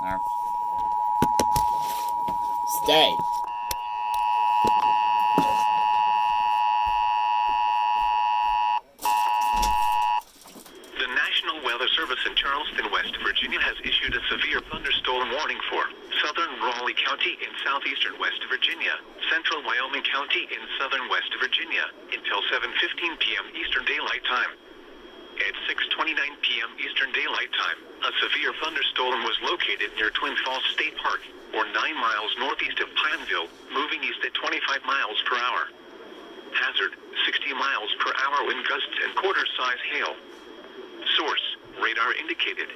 Or stay. The National Weather Service in Charleston, West Virginia has issued a severe thunderstorm warning for southern Raleigh County in southeastern West Virginia, central Wyoming County in southern West Virginia, until 7:15 p.m. Eastern Daylight Time. At 6:29 p.m. Eastern Daylight Time, a severe thunderstorm was located near Twin Falls State Park, or 9 miles northeast of Pineville, moving east at 25 miles per hour. Hazard, 60 miles per hour wind gusts and quarter-size hail. Source, radar indicated.